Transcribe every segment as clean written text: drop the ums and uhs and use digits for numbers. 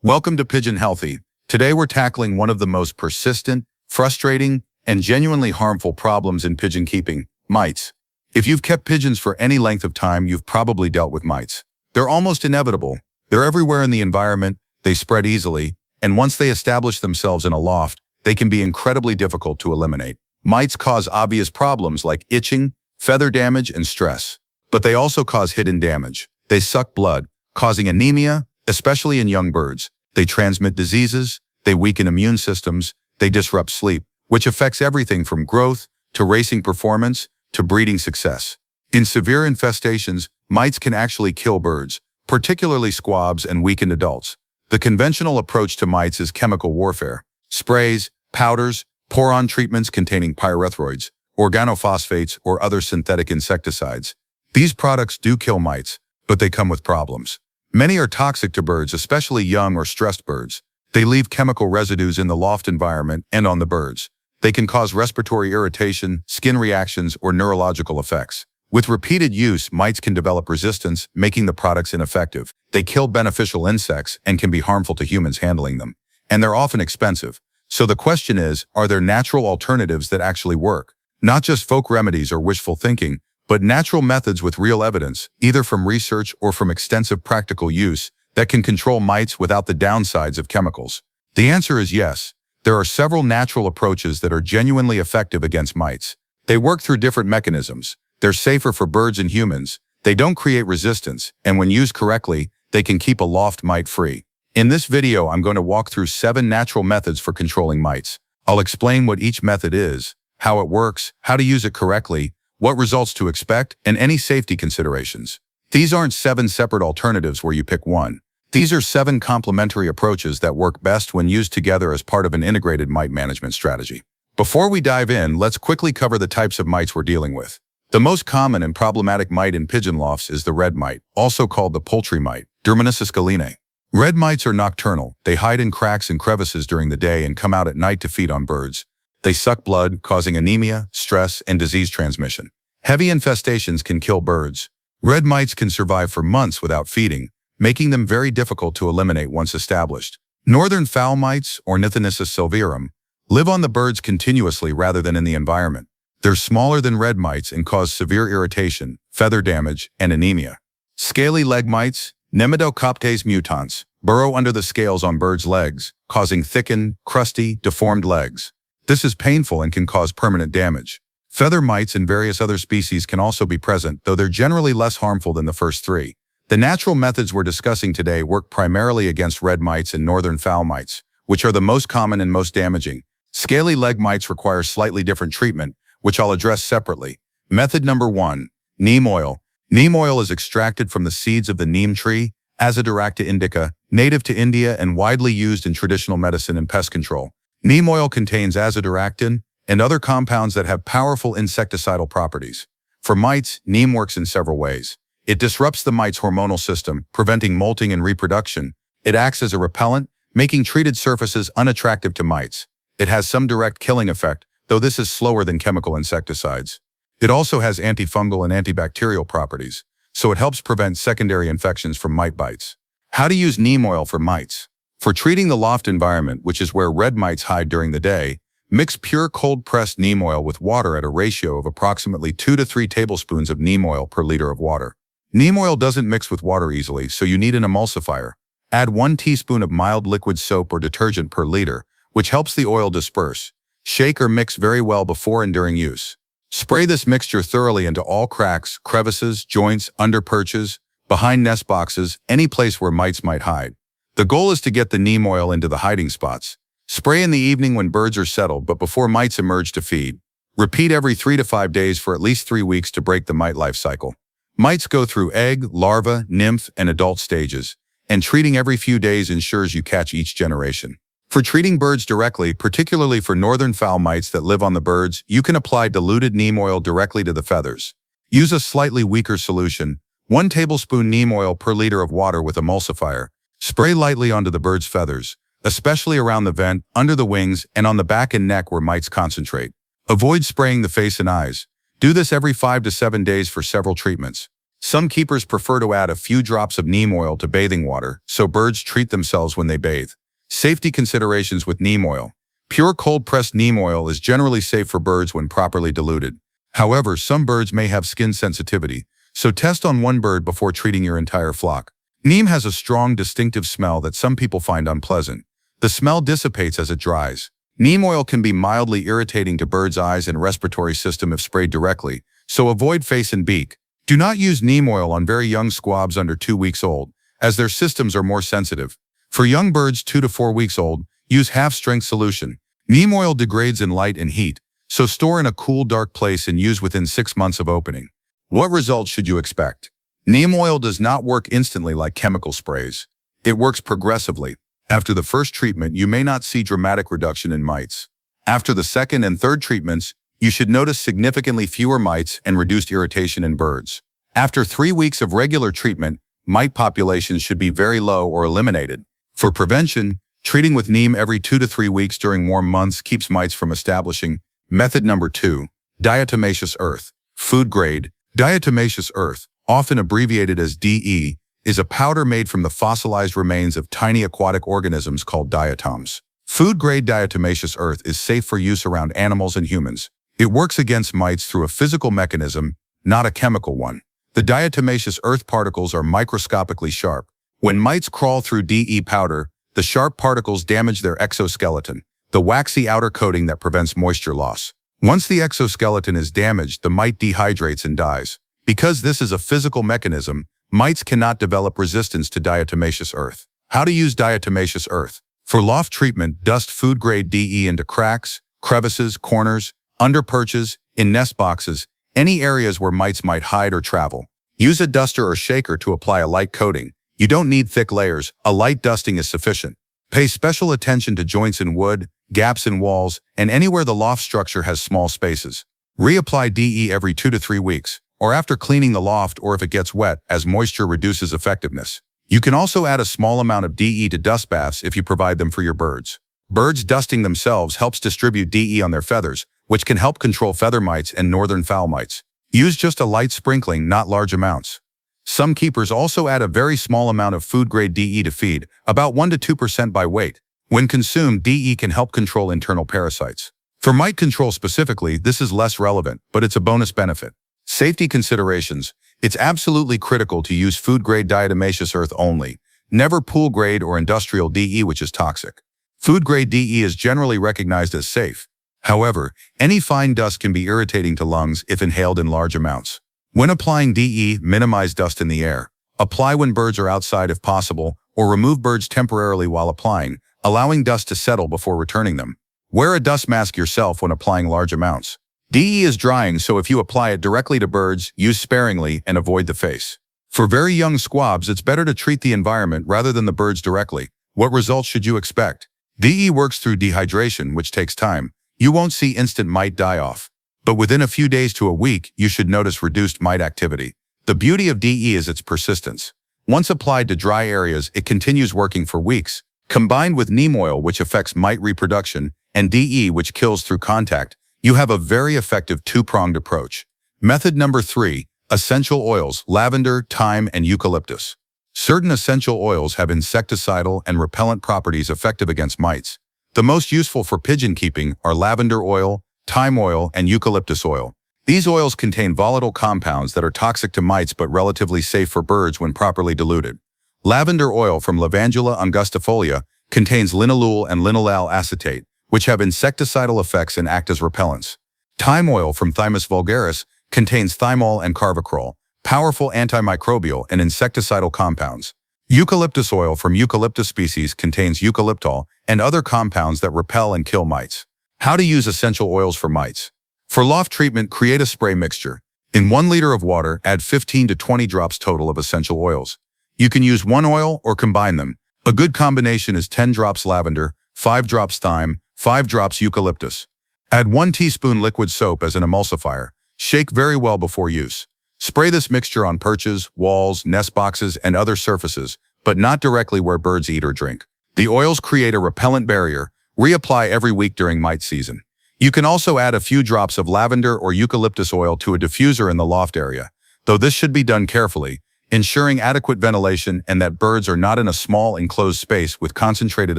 Welcome to Pigeon Healthy. Today we're tackling one of the most persistent, frustrating, and genuinely harmful problems in pigeon keeping, mites. If you've kept pigeons for any length of time, you've probably dealt with mites. They're almost inevitable. They're everywhere in the environment, they spread easily, and once they establish themselves in a loft, they can be incredibly difficult to eliminate. Mites cause obvious problems like itching, feather damage, and stress. But they also cause hidden damage. They suck blood, causing anemia, especially in young birds. They transmit diseases, they weaken immune systems, they disrupt sleep, which affects everything from growth to racing performance to breeding success. In severe infestations, mites can actually kill birds, particularly squabs and weakened adults. The conventional approach to mites is chemical warfare. Sprays, powders, pour-on treatments containing pyrethroids, organophosphates, or other synthetic insecticides. These products do kill mites, but they come with problems. Many are toxic to birds, especially young or stressed birds. They leave chemical residues in the loft environment and on the birds. They can cause respiratory irritation, skin reactions, or neurological effects. With repeated use, mites can develop resistance, making the products ineffective. They kill beneficial insects and can be harmful to humans handling them. And they're often expensive. So the question is, are there natural alternatives that actually work? Not just folk remedies or wishful thinking, but natural methods with real evidence, either from research or from extensive practical use, that can control mites without the downsides of chemicals. The answer is yes. There are several natural approaches that are genuinely effective against mites. They work through different mechanisms. They're safer for birds and humans. They don't create resistance, and when used correctly, they can keep a loft mite-free. In this video, I'm going to walk through 7 natural methods for controlling mites. I'll explain what each method is, how it works, how to use it correctly, what results to expect, and any safety considerations. These aren't 7 separate alternatives where you pick one. These are 7 complementary approaches that work best when used together as part of an integrated mite management strategy. Before we dive in, let's quickly cover the types of mites we're dealing with. The most common and problematic mite in pigeon lofts is the red mite, also called the poultry mite, Diatomaceous galine. Red mites are nocturnal. They hide in cracks and crevices during the day and come out at night to feed on birds. They suck blood, causing anemia, stress, and disease transmission. Heavy infestations can kill birds. Red mites can survive for months without feeding, making them very difficult to eliminate once established. Northern fowl mites, or Diatomaceous silverum, live on the birds continuously rather than in the environment. They're smaller than red mites and cause severe irritation, feather damage, and anemia. Scaly leg mites, Nematocophtes mutans, burrow under the scales on birds' legs, causing thickened, crusty, deformed legs. This is painful and can cause permanent damage. Feather mites and various other species can also be present, though they're generally less harmful than the first 3. The natural methods we're discussing today work primarily against red mites and northern fowl mites, which are the most common and most damaging. Scaly leg mites require slightly different treatment, which I'll address separately. Method number 1. Neem oil. Neem oil is extracted from the seeds of the neem tree, Azadirachta indica, native to India and widely used in traditional medicine and pest control. Neem oil contains azadirachtin and other compounds that have powerful insecticidal properties. For mites, neem works in several ways. It disrupts the mite's hormonal system, preventing molting and reproduction. It acts as a repellent, making treated surfaces unattractive to mites. It has some direct killing effect, though this is slower than chemical insecticides. It also has antifungal and antibacterial properties, so it helps prevent secondary infections from mite bites. How to use neem oil for mites. For treating the loft environment, which is where red mites hide during the day, mix pure cold-pressed neem oil with water at a ratio of approximately 2 to 3 tablespoons of neem oil per liter of water. Neem oil doesn't mix with water easily, so you need an emulsifier. Add 1 teaspoon of mild liquid soap or detergent per liter, which helps the oil disperse. Shake or mix very well before and during use. Spray this mixture thoroughly into all cracks, crevices, joints, under perches, behind nest boxes, any place where mites might hide. The goal is to get the neem oil into the hiding spots. Spray in the evening when birds are settled but before mites emerge to feed. Repeat every 3 to 5 days for at least 3 weeks to break the mite life cycle. Mites go through egg, larva, nymph, and adult stages, and treating every few days ensures you catch each generation. For treating birds directly, particularly for northern fowl mites that live on the birds, you can apply diluted neem oil directly to the feathers. Use a slightly weaker solution, 1 tablespoon neem oil per liter of water with emulsifier. Spray lightly onto the bird's feathers, especially around the vent, under the wings, and on the back and neck where mites concentrate. Avoid spraying the face and eyes. Do this every 5 to 7 days for several treatments. Some keepers prefer to add a few drops of neem oil to bathing water, so birds treat themselves when they bathe. Safety considerations with neem oil. Pure cold-pressed neem oil is generally safe for birds when properly diluted. However, some birds may have skin sensitivity, so test on one bird before treating your entire flock. Neem has a strong, distinctive smell that some people find unpleasant. The smell dissipates as it dries. Neem oil can be mildly irritating to birds' eyes and respiratory system if sprayed directly, so avoid face and beak. Do not use neem oil on very young squabs under 2 weeks old, as their systems are more sensitive. For young birds 2 to 4 weeks old, use half-strength solution. Neem oil degrades in light and heat, so store in a cool, dark place and use within 6 months of opening. What results should you expect? Neem oil does not work instantly like chemical sprays. It works progressively. After the first treatment, you may not see dramatic reduction in mites. After the second and third treatments, you should notice significantly fewer mites and reduced irritation in birds. After 3 weeks of regular treatment, mite populations should be very low or eliminated. For prevention, treating with neem every 2 to 3 weeks during warm months keeps mites from establishing. Method number 2. Diatomaceous earth. Food grade. Diatomaceous earth, often abbreviated as DE, is a powder made from the fossilized remains of tiny aquatic organisms called diatoms. Food-grade diatomaceous earth is safe for use around animals and humans. It works against mites through a physical mechanism, not a chemical one. The diatomaceous earth particles are microscopically sharp. When mites crawl through DE powder, the sharp particles damage their exoskeleton, the waxy outer coating that prevents moisture loss. Once the exoskeleton is damaged, the mite dehydrates and dies. Because this is a physical mechanism, mites cannot develop resistance to diatomaceous earth. How to use diatomaceous earth? For loft treatment, dust food-grade DE into cracks, crevices, corners, under perches, in nest boxes, any areas where mites might hide or travel. Use a duster or shaker to apply a light coating. You don't need thick layers, a light dusting is sufficient. Pay special attention to joints in wood, gaps in walls, and anywhere the loft structure has small spaces. Reapply DE every 2 to 3 weeks, or after cleaning the loft or if it gets wet, as moisture reduces effectiveness. You can also add a small amount of DE to dust baths if you provide them for your birds. Birds dusting themselves helps distribute DE on their feathers, which can help control feather mites and northern fowl mites. Use just a light sprinkling, not large amounts. Some keepers also add a very small amount of food-grade DE to feed, about 1 to 2% by weight. When consumed, DE can help control internal parasites. For mite control specifically, this is less relevant, but it's a bonus benefit. Safety considerations. It's absolutely critical to use food-grade diatomaceous earth only, never pool-grade or industrial DE, which is toxic. Food-grade DE is generally recognized as safe. However, any fine dust can be irritating to lungs if inhaled in large amounts. When applying DE, minimize dust in the air. Apply when birds are outside if possible, or remove birds temporarily while applying, allowing dust to settle before returning them. Wear a dust mask yourself when applying large amounts. DE is drying, so if you apply it directly to birds, use sparingly and avoid the face. For very young squabs, it's better to treat the environment rather than the birds directly. What results should you expect? DE works through dehydration, which takes time. You won't see instant mite die-off. But within a few days to a week, you should notice reduced mite activity. The beauty of DE is its persistence. Once applied to dry areas, it continues working for weeks. Combined with neem oil, which affects mite reproduction, and DE, which kills through contact, you have a very effective two-pronged approach. Method number 3, essential oils, lavender, thyme, and eucalyptus. Certain essential oils have insecticidal and repellent properties effective against mites. The most useful for pigeon keeping are lavender oil, thyme oil, and eucalyptus oil. These oils contain volatile compounds that are toxic to mites but relatively safe for birds when properly diluted. Lavender oil from Lavandula angustifolia contains linalool and linalool acetate, which have insecticidal effects and act as repellents. Thyme oil from Thymus vulgaris contains thymol and carvacrol, powerful antimicrobial and insecticidal compounds. Eucalyptus oil from Eucalyptus species contains eucalyptol and other compounds that repel and kill mites. How to use essential oils for mites. For loft treatment, create a spray mixture. In 1 liter of water, add 15 to 20 drops total of essential oils. You can use one oil or combine them. A good combination is 10 drops lavender, 5 drops thyme, 5 drops eucalyptus. Add 1 teaspoon liquid soap as an emulsifier. Shake very well before use. Spray this mixture on perches, walls, nest boxes, and other surfaces, but not directly where birds eat or drink. The oils create a repellent barrier. Reapply every week during mite season. You can also add a few drops of lavender or eucalyptus oil to a diffuser in the loft area. though this should be done carefully, ensuring adequate ventilation and that birds are not in a small enclosed space with concentrated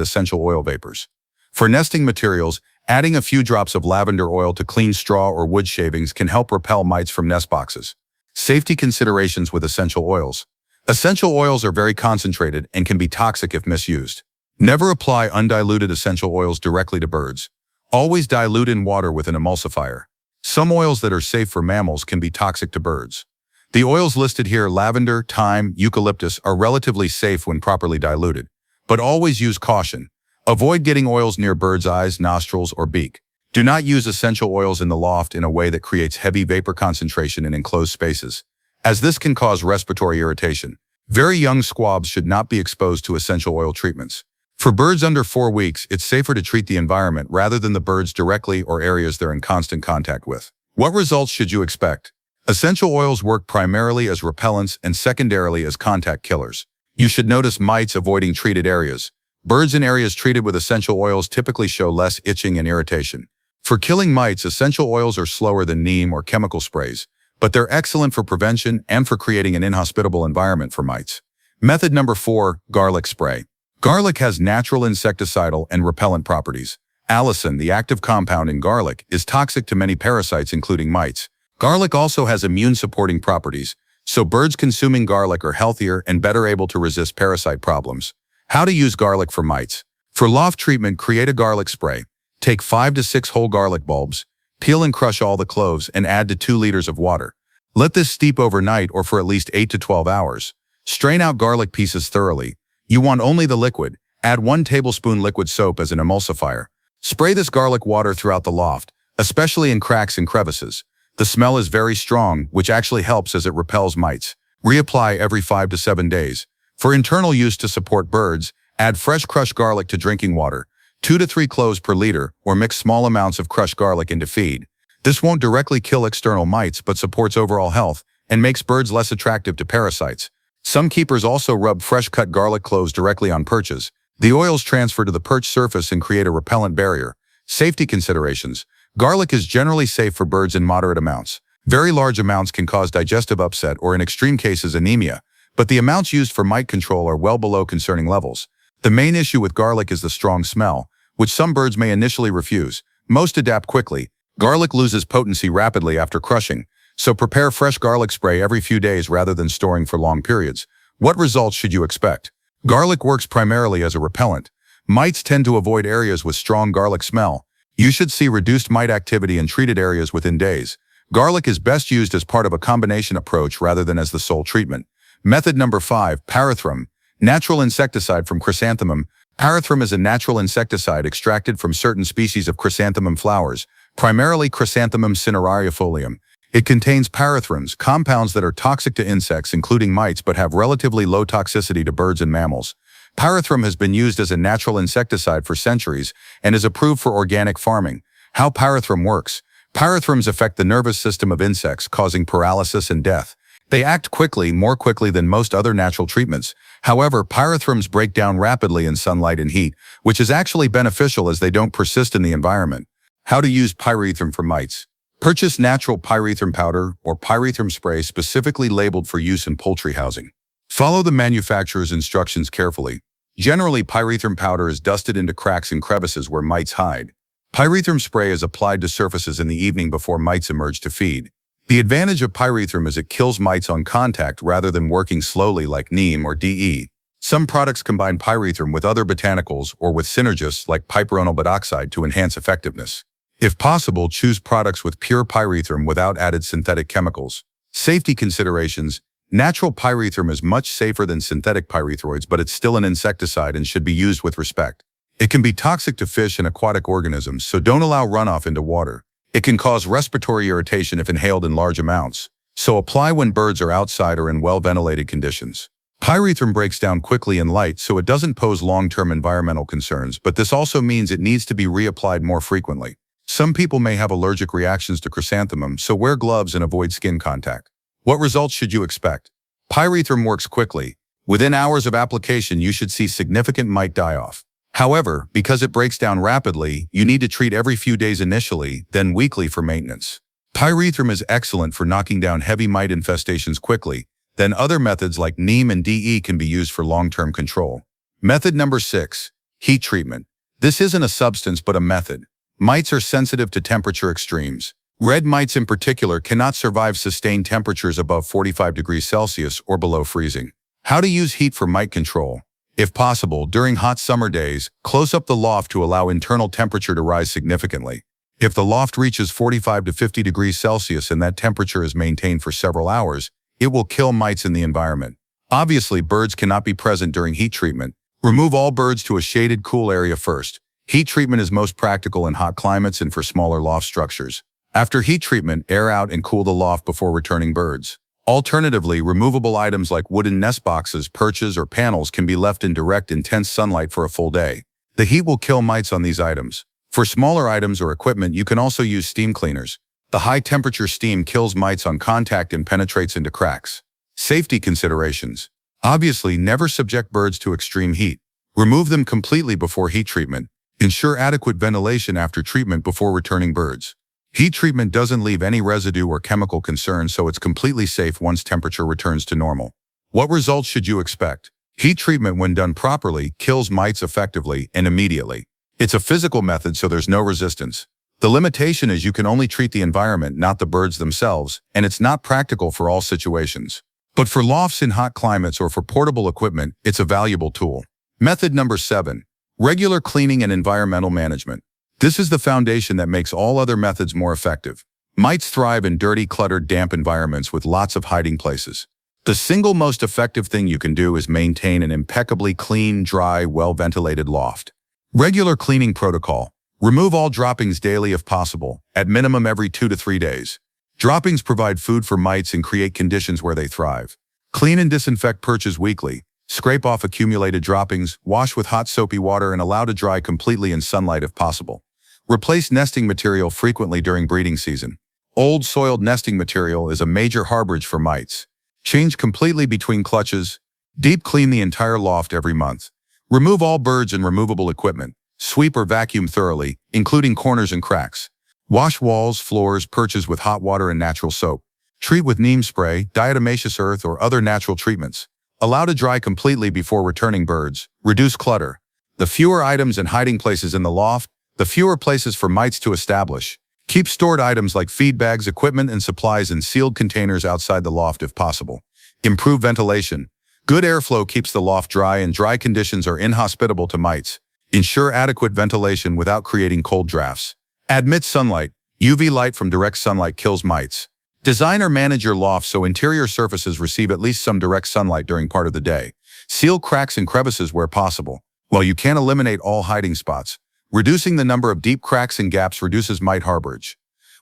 essential oil vapors. For nesting materials, adding a few drops of lavender oil to clean straw or wood shavings can help repel mites from nest boxes. Safety considerations with essential oils. Essential oils are very concentrated and can be toxic if misused. Never apply undiluted essential oils directly to birds. Always dilute in water with an emulsifier. Some oils that are safe for mammals can be toxic to birds. The oils listed here, lavender, thyme, eucalyptus, are relatively safe when properly diluted, but always use caution. Avoid getting oils near birds' eyes, nostrils, or beak. Do not use essential oils in the loft in a way that creates heavy vapor concentration in enclosed spaces, as this can cause respiratory irritation. Very young squabs should not be exposed to essential oil treatments. For birds under 4 weeks, it's safer to treat the environment rather than the birds directly or areas they're in constant contact with. What results should you expect? Essential oils work primarily as repellents and secondarily as contact killers. You should notice mites avoiding treated areas. Birds in areas treated with essential oils typically show less itching and irritation. For killing mites, essential oils are slower than neem or chemical sprays, but they're excellent for prevention and for creating an inhospitable environment for mites. Method number 4, garlic spray. Garlic has natural insecticidal and repellent properties. Allicin, the active compound in garlic, is toxic to many parasites including mites. Garlic also has immune-supporting properties, so birds consuming garlic are healthier and better able to resist parasite problems. How to use garlic for mites. For loft treatment, create a garlic spray. Take 5 to 6 whole garlic bulbs, peel and crush all the cloves, and add to 2 liters of water. Let this steep overnight or for at least 8 to 12 hours. Strain out garlic pieces thoroughly. You want only the liquid. Add 1 tablespoon liquid soap as an emulsifier. Spray this garlic water throughout the loft, especially in cracks and crevices. The smell is very strong, which actually helps as it repels mites. Reapply every 5 to 7 days. For internal use to support birds, add fresh crushed garlic to drinking water, 2 to 3 cloves per liter, or mix small amounts of crushed garlic into feed. This won't directly kill external mites but supports overall health and makes birds less attractive to parasites. Some keepers also rub fresh-cut garlic cloves directly on perches. The oils transfer to the perch surface and create a repellent barrier. Safety considerations. Garlic is generally safe for birds in moderate amounts. Very large amounts can cause digestive upset or in extreme cases anemia, but the amounts used for mite control are well below concerning levels. The main issue with garlic is the strong smell, which some birds may initially refuse. Most adapt quickly. Garlic loses potency rapidly after crushing, so prepare fresh garlic spray every few days rather than storing for long periods. What results should you expect? Garlic works primarily as a repellent. Mites tend to avoid areas with strong garlic smell. You should see reduced mite activity in treated areas within days. Garlic is best used as part of a combination approach rather than as the sole treatment. Method number 5, pyrethrum. Natural insecticide from chrysanthemum. Pyrethrum is a natural insecticide extracted from certain species of chrysanthemum flowers, primarily Chrysanthemum cinerariifolium. It contains pyrethrums, compounds that are toxic to insects including mites but have relatively low toxicity to birds and mammals. Pyrethrum has been used as a natural insecticide for centuries and is approved for organic farming. How pyrethrum works. Pyrethrums affect the nervous system of insects, causing paralysis and death. They act quickly, more quickly than most other natural treatments. However, pyrethrums break down rapidly in sunlight and heat, which is actually beneficial as they don't persist in the environment. How to use pyrethrum for mites. Purchase natural pyrethrum powder or pyrethrum spray specifically labeled for use in poultry housing. Follow the manufacturer's instructions carefully. Generally, pyrethrum powder is dusted into cracks and crevices where mites hide. Pyrethrum spray is applied to surfaces in the evening before mites emerge to feed. The advantage of pyrethrum is it kills mites on contact rather than working slowly like neem or DE. Some products combine pyrethrum with other botanicals or with synergists like piperonal bidoxide to enhance effectiveness. If possible, choose products with pure pyrethrum without added synthetic chemicals. Safety considerations. Natural pyrethrum is much safer than synthetic pyrethroids, but it's still an insecticide and should be used with respect. It can be toxic to fish and aquatic organisms, so don't allow runoff into water. It can cause respiratory irritation if inhaled in large amounts, so apply when birds are outside or in well-ventilated conditions. Pyrethrum breaks down quickly in light, so it doesn't pose long-term environmental concerns, but this also means it needs to be reapplied more frequently. Some people may have allergic reactions to chrysanthemum, so wear gloves and avoid skin contact. What results should you expect? Pyrethrum works quickly. Within hours of application, you should see significant mite die-off. However, because it breaks down rapidly, you need to treat every few days initially, then weekly for maintenance. Pyrethrum is excellent for knocking down heavy mite infestations quickly. Then other methods like neem and DE can be used for long-term control. Method number 6. Heat treatment. This isn't a substance but a method. Mites are sensitive to temperature extremes. Red mites in particular cannot survive sustained temperatures above 45 degrees Celsius or below freezing. How to use heat for mite control. If possible, during hot summer days, close up the loft to allow internal temperature to rise significantly. If the loft reaches 45 to 50 degrees Celsius and that temperature is maintained for several hours, it will kill mites in the environment. Obviously, birds cannot be present during heat treatment. Remove all birds to a shaded, cool area first. Heat treatment is most practical in hot climates and for smaller loft structures. After heat treatment, air out and cool the loft before returning birds. Alternatively, removable items like wooden nest boxes, perches, or panels can be left in direct, intense sunlight for a full day. The heat will kill mites on these items. For smaller items or equipment, you can also use steam cleaners. The high-temperature steam kills mites on contact and penetrates into cracks. Safety considerations. Obviously, never subject birds to extreme heat. Remove them completely before heat treatment. Ensure adequate ventilation after treatment before returning birds. Heat treatment doesn't leave any residue or chemical concerns, so it's completely safe once temperature returns to normal. What results should you expect? Heat treatment, when done properly, kills mites effectively and immediately. It's a physical method, so there's no resistance. The limitation is you can only treat the environment, not the birds themselves, and it's not practical for all situations. But for lofts in hot climates or for portable equipment, it's a valuable tool. Method number 7. Regular cleaning and environmental management. This is the foundation that makes all other methods more effective. Mites thrive in dirty, cluttered, damp environments with lots of hiding places. The single most effective thing you can do is maintain an impeccably clean, dry, well-ventilated loft. Regular cleaning protocol. Remove all droppings daily if possible, at minimum every 2 to 3 days. Droppings provide food for mites and create conditions where they thrive. Clean and disinfect perches weekly. Scrape off accumulated droppings, wash with hot soapy water, and allow to dry completely in sunlight if possible. Replace nesting material frequently during breeding season. Old soiled nesting material is a major harborage for mites. Change completely between clutches. Deep clean the entire loft every month. Remove all birds and removable equipment. Sweep or vacuum thoroughly, including corners and cracks. Wash walls, floors, perches with hot water and natural soap. Treat with neem spray, diatomaceous earth, or other natural treatments. Allow to dry completely before returning birds. Reduce clutter. The fewer items and hiding places in the loft, the fewer places for mites to establish. Keep stored items like feed bags, equipment, and supplies in sealed containers outside the loft if possible. Improve ventilation. Good airflow keeps the loft dry, and dry conditions are inhospitable to mites. Ensure adequate ventilation without creating cold drafts. Admit sunlight. UV light from direct sunlight kills mites. Design or manage your loft so interior surfaces receive at least some direct sunlight during part of the day. Seal cracks and crevices where possible. While you can't eliminate all hiding spots, reducing the number of deep cracks and gaps reduces mite harborage.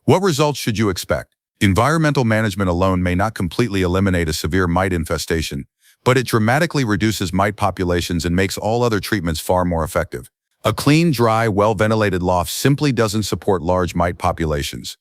What results should you expect? Environmental management alone may not completely eliminate a severe mite infestation, but it dramatically reduces mite populations and makes all other treatments far more effective. A clean, dry, well-ventilated loft simply doesn't support large mite populations.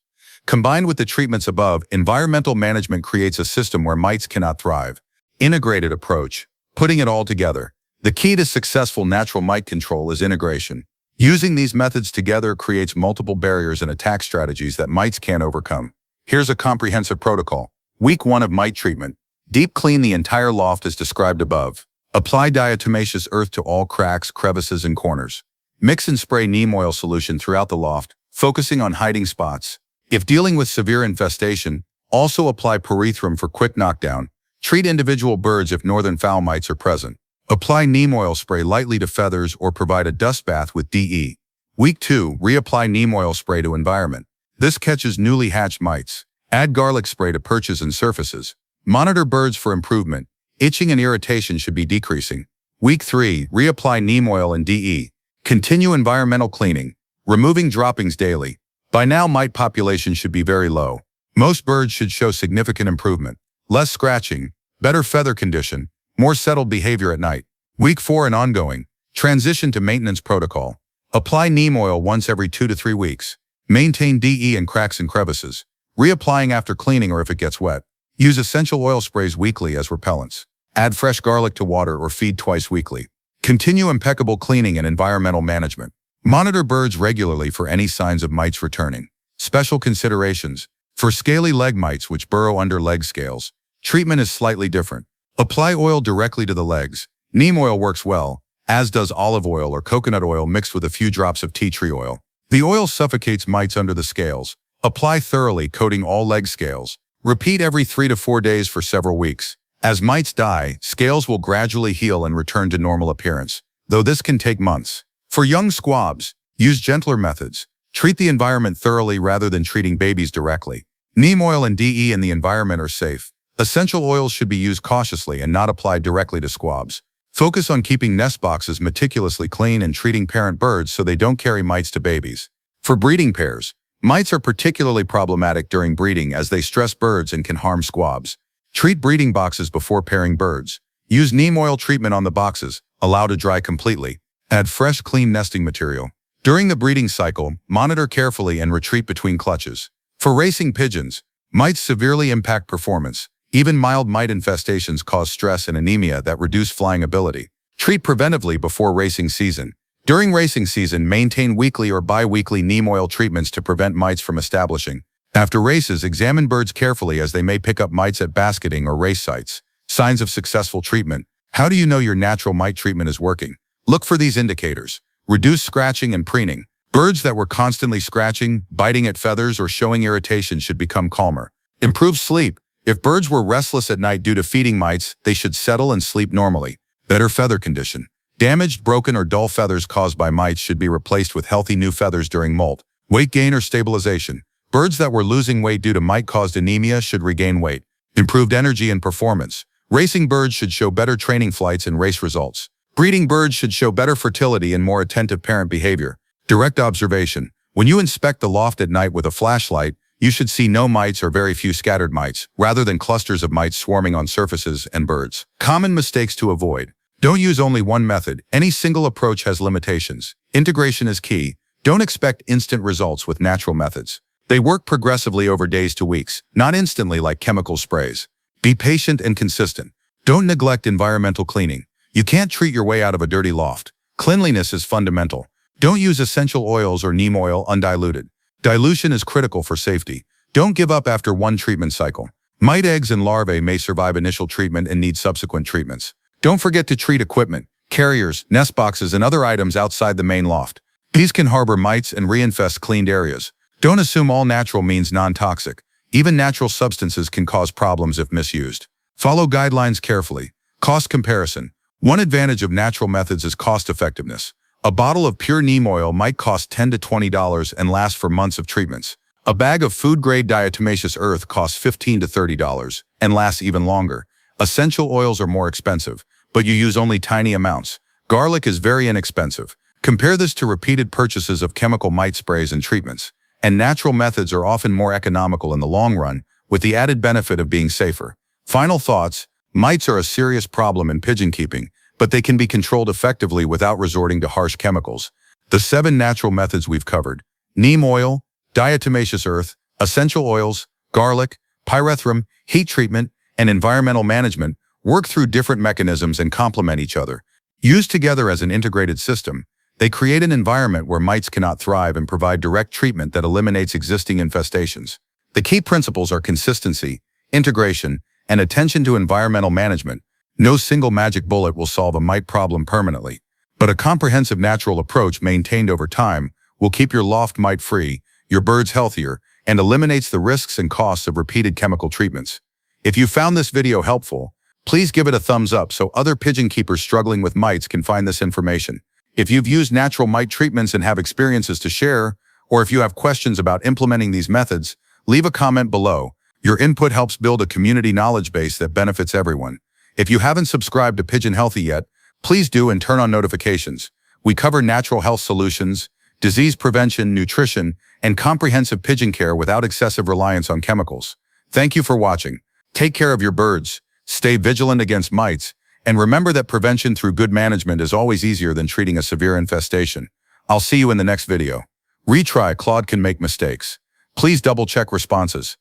Combined with the treatments above, environmental management creates a system where mites cannot thrive. Integrated approach. Putting it all together. The key to successful natural mite control is integration. Using these methods together creates multiple barriers and attack strategies that mites can't overcome. Here's a comprehensive protocol. Week 1 of mite treatment. Deep clean the entire loft as described above. Apply diatomaceous earth to all cracks, crevices, and corners. Mix and spray neem oil solution throughout the loft, focusing on hiding spots. If dealing with severe infestation, also apply pyrethrum for quick knockdown. Treat individual birds if northern fowl mites are present. Apply neem oil spray lightly to feathers or provide a dust bath with DE. Week 2, reapply neem oil spray to environment. This catches newly hatched mites. Add garlic spray to perches and surfaces. Monitor birds for improvement. Itching and irritation should be decreasing. Week 3, reapply neem oil and DE. Continue environmental cleaning, removing droppings daily. By now, mite population should be very low. Most birds should show significant improvement. Less scratching, better feather condition, more settled behavior at night. Week 4 and ongoing. Transition to maintenance protocol. Apply neem oil once every 2 to 3 weeks. Maintain DE in cracks and crevices. Reapplying after cleaning or if it gets wet. Use essential oil sprays weekly as repellents. Add fresh garlic to water or feed twice weekly. Continue impeccable cleaning and environmental management. Monitor birds regularly for any signs of mites returning. Special considerations. For scaly leg mites which burrow under leg scales, treatment is slightly different. Apply oil directly to the legs. Neem oil works well, as does olive oil or coconut oil mixed with a few drops of tea tree oil. The oil suffocates mites under the scales. Apply thoroughly, coating all leg scales. Repeat every 3 to 4 days for several weeks. As mites die, scales will gradually heal and return to normal appearance, though this can take months. For young squabs, use gentler methods. Treat the environment thoroughly rather than treating babies directly. Neem oil and DE in the environment are safe. Essential oils should be used cautiously and not applied directly to squabs. Focus on keeping nest boxes meticulously clean and treating parent birds so they don't carry mites to babies. For breeding pairs, mites are particularly problematic during breeding as they stress birds and can harm squabs. Treat breeding boxes before pairing birds. Use neem oil treatment on the boxes, allow to dry completely. Add fresh, clean nesting material. During the breeding cycle, monitor carefully and retreat between clutches. For racing pigeons, mites severely impact performance. Even mild mite infestations cause stress and anemia that reduce flying ability. Treat preventively before racing season. During racing season, maintain weekly or bi-weekly neem oil treatments to prevent mites from establishing. After races, examine birds carefully as they may pick up mites at basketing or race sites. Signs of successful treatment. How do you know your natural mite treatment is working? Look for these indicators. Reduce scratching and preening. Birds that were constantly scratching, biting at feathers, or showing irritation should become calmer. Improve sleep. If birds were restless at night due to feeding mites, they should settle and sleep normally. Better feather condition. Damaged, broken, or dull feathers caused by mites should be replaced with healthy new feathers during molt. Weight gain or stabilization. Birds that were losing weight due to mite-caused anemia should regain weight. Improved energy and performance. Racing birds should show better training flights and race results. Breeding birds should show better fertility and more attentive parent behavior. Direct observation. When you inspect the loft at night with a flashlight, you should see no mites or very few scattered mites, rather than clusters of mites swarming on surfaces and birds. Common mistakes to avoid. Don't use only one method. Any single approach has limitations. Integration is key. Don't expect instant results with natural methods. They work progressively over days to weeks, not instantly like chemical sprays. Be patient and consistent. Don't neglect environmental cleaning. You can't treat your way out of a dirty loft. Cleanliness is fundamental. Don't use essential oils or neem oil undiluted. Dilution is critical for safety. Don't give up after one treatment cycle. Mite eggs and larvae may survive initial treatment and need subsequent treatments. Don't forget to treat equipment, carriers, nest boxes, and other items outside the main loft. These can harbor mites and reinfest cleaned areas. Don't assume all natural means non-toxic. Even natural substances can cause problems if misused. Follow guidelines carefully. Cost comparison. One advantage of natural methods is cost effectiveness. A bottle of pure neem oil might cost $10 to $20 and last for months of treatments. A bag of food-grade diatomaceous earth costs $15 to $30 and lasts even longer. Essential oils are more expensive, but you use only tiny amounts. Garlic is very inexpensive. Compare this to repeated purchases of chemical mite sprays and treatments. And natural methods are often more economical in the long run, with the added benefit of being safer. Final thoughts. Mites are a serious problem in pigeon keeping, but they can be controlled effectively without resorting to harsh chemicals. The 7 natural methods we've covered: neem oil, diatomaceous earth, essential oils, garlic, pyrethrum, heat treatment, and environmental management work through different mechanisms and complement each other. Used together as an integrated system, they create an environment where mites cannot thrive and provide direct treatment that eliminates existing infestations. The key principles are consistency, integration, and attention to environmental management. No single magic bullet will solve a mite problem permanently, but a comprehensive natural approach maintained over time will keep your loft mite-free, your birds healthier, and eliminates the risks and costs of repeated chemical treatments. If you found this video helpful, please give it a thumbs up so other pigeon keepers struggling with mites can find this information. If you've used natural mite treatments and have experiences to share, or if you have questions about implementing these methods, leave a comment below. Your input helps build a community knowledge base that benefits everyone. If you haven't subscribed to Pigeon Healthy yet, please do and turn on notifications. We cover natural health solutions, disease prevention, nutrition, and comprehensive pigeon care without excessive reliance on chemicals. Thank you for watching. Take care of your birds, stay vigilant against mites, and remember that prevention through good management is always easier than treating a severe infestation. I'll see you in the next video. Retry. Claude can make mistakes. Please double-check responses.